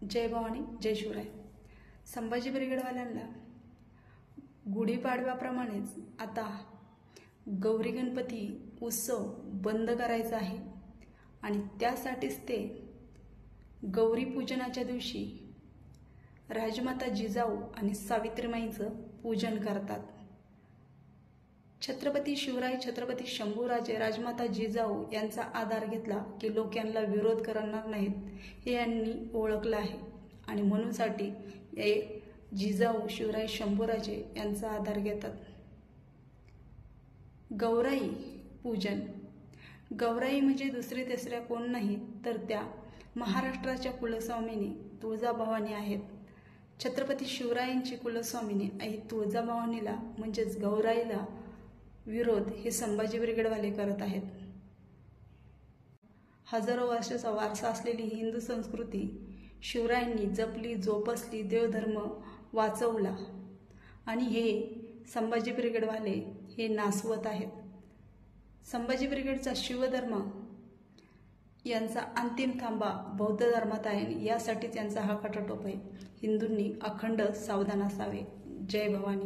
जय भवानी, जय शिवराय. संभाजी ब्रिगेडवाल्यांना गुढीपाडव्याप्रमाणेच आता गौरी गणपती उत्सव बंद करायचा आहे आणि त्यासाठीच ते गौरी पूजनाच्या दिवशी राजमाता जिजाऊ आणि सावित्रीमाईंचं पूजन करतात. छत्रपती शिवराय, छत्रपती शंभूराजे, राजमाता जिजाऊ यांचा आधार घेतला की लोक यांना विरोध करणार नाहीत हे यांनी ओळखलं आहे आणि म्हणूनसाठी हे जिजाऊ, शिवराय, शंभूराजे यांचा आधार घेतात. गौराई पूजन. गौराई म्हणजे दुसरे तिसऱ्या कोण नाही तर त्या महाराष्ट्राच्या कुलस्वामिनी तुळजाभवानी आहेत. छत्रपती शिवरायांची कुलस्वामिनी आई तुळजाभवानीला म्हणजेच गौराईला विरोध हे संभाजी ब्रिगेडवाले करत आहेत. हजारो वर्षाचा वारसा असलेली हिंदू संस्कृती शिवरायांनी जपली, जोपासली, देवधर्म वाचवला आणि हे संभाजी ब्रिगेडवाले हे नासवत आहेत. संभाजी ब्रिगेडचा शिवधर्म यांचा अंतिम थांबा बौद्ध धर्मात आहे, यासाठी त्यांचा हा कटाटोप आहे. हिंदूंनी अखंड सावधान असावे. जय भवानी.